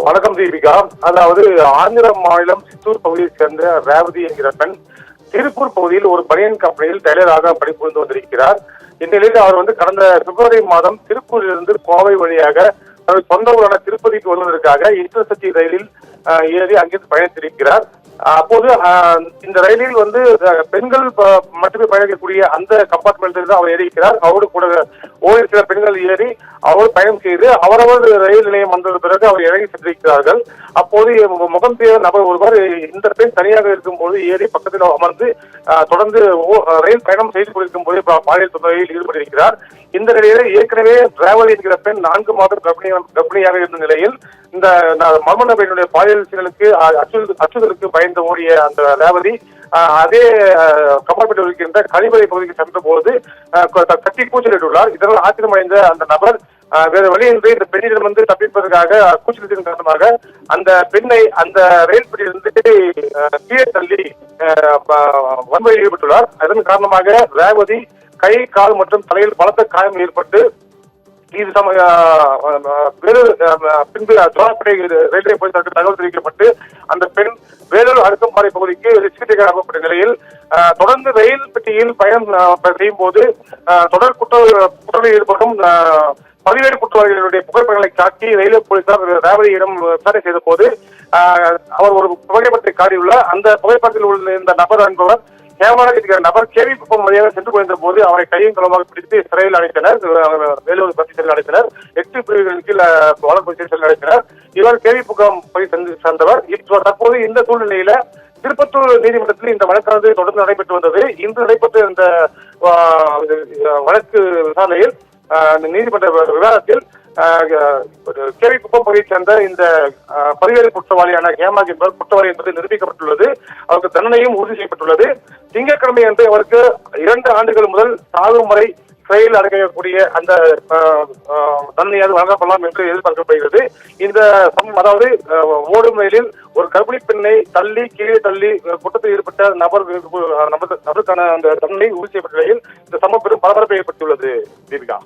வணக்கம் தீபிகா. அதாவது ஆந்திர மாநிலம் சித்தூர் பகுதியைச் சேர்ந்த ரேவதி என்கிற பெண் திருப்பூர் பகுதியில் ஒரு பனியன் கம்பெனியில் டெய்லராக பணிபுரிந்து வந்திருக்கிறார். இந்நிலையில் அவர் கடந்த பிப்ரவரி மாதம் திருப்பூரிலிருந்து கோவை வழியாக தனது சொந்த ஊரான திருப்பதிக்கு வருவதற்காக இன்டர்சிட்டி ரயிலில் ஏறி அங்கிருந்து பயணித்திருக்கிறார். அப்போது இந்த ரயிலில் பெண்கள் மட்டுமே பயணிக்கக்கூடிய அந்த கம்பார்ட்மெண்டில் தான் அவர் ஏறியிருக்கிறார். அவரோடு கூட ஓரிரு சில பெண்கள் ஏறி அவர் பயணம் செய்து அவரவர் ரயில் நிலையம் வந்த பிறகு அவர் இறங்கி சென்றிருக்கிறார்கள். அப்போது முகம் தேவை நபர் ஒருவர் இந்த பெண் தனியாக இருக்கும்போது ஏறி பக்கத்தில் அமர்ந்து தொடர்ந்து ரயில் பயணம் செய்து கொண்டிருக்கும் போது பாலியல் தொந்தரவில் ஈடுபட்டிருக்கிறார். இந்த நிலையில் ஏற்கனவே டிராவல் என்கிற பெண் 4 மாதம் கர்ப்பிணியாக இருந்த நிலையில் இந்த மர்ம நபரினுடைய பாலியல் சீரலுக்கு அச்சுறுத்தலுக்கு பயந்து ஓடிய அந்த ரேவதி அதே கம்பார்ட்மெண்ட் இருக்கின்ற கழிவறை பகுதிக்கு சென்ற போது கட்டி கூச்சலிட்டுள்ளார். இதனால் ஆத்திரமடைந்த அந்த நபர் வேறு வழியின்றி இந்த பெண்ணிடம் தப்பிப்பதற்காக கூச்சலிட்டின் காரணமாக அந்த பெண்ணை அந்த ரயில் பெட்டியிலிருந்து கீழே தள்ளி வன்முறையில் ஈடுபட்டுள்ளார். அதன் காரணமாக ரேவதி கை, கால் மற்றும் தலையில் பலத்த காயம் ஏற்பட்டு இது பின்பு ஜோலார்பேட்டை ரயில்வே போலீசாருக்கு தகவல் தெரிவிக்கப்பட்டு அந்த பெண் வேலூர் அடுக்குமாறை பகுதிக்கு சிகிச்சைக்கு அனுப்பப்பட்ட நிலையில் தொடர்ந்து ரயில் பெட்டியில் பயணம் செய்யும் போது தொடர் குற்றங்களில் ஈடுபடும் பதிவேடு குற்றவாளிகளுடைய புகைப்படங்களை காட்டி ரயில்வே போலீசார் ரேவதியிடம் விசாரணை செய்த போது அவர் ஒரு புகைப்படத்தை காட்டியுள்ளார். அந்த புகைப்படத்தில் உள்ள இந்த நபர் என்பவர் கேமராக இருக்கிற நபர் கேவி குப்பம் வழியாக சென்று கொண்டிருந்த போது அவரை கையும் களமாக பிடித்து சிறையில் அடைத்தனர். வேலூர் பகுதி சிறையில் அடைத்தனர். 8 பிரிவுகளின் கீழ் வளர்ப்பு சிறையில் அடைத்தனர். இவர் கேவி குப்பம் பகுதி சேர்ந்தவர். தற்போது இந்த சூழ்நிலையில திருப்பத்தூர் நீதிமன்றத்தில் இந்த வழக்கானது தொடர்ந்து நடைபெற்று வந்தது. இன்று நடைபெற்ற இந்த வழக்கு விசாரணையில் நீதிமன்ற விவாதத்தில் கேவி குப்பம் பகுதியைச் சேர்ந்த இந்த பதிவேடு குற்றவாளியான ஹேமாக் என்பவர் குற்றவாளி என்பது நிரூபிக்கப்பட்டுள்ளது. அவருக்கு தண்டனையும் உறுதி செய்யப்பட்டுள்ளது. திங்கட்கிழமை அன்று அவருக்கு 2 ஆண்டுகள் முதல் சாகும் வரை சிறையில் அடைக்கக்கூடிய அந்த தண்டனையாவது வழங்கப்படலாம் என்று எதிர்பார்க்கப்படுகிறது. இந்த அதாவது ஓடும் ரயிலில் ஒரு கர்ப்பிணி பெண்ணை கீழே தள்ளி குற்றத்தில் ஈடுபட்ட நபருக்கான அந்த தண்டனை உறுதி செய்யப்பட்ட நிலையில் இந்த சம்பவம் பெரும் பரபரப்பை ஏற்படுத்தியுள்ளது. தீபிகா.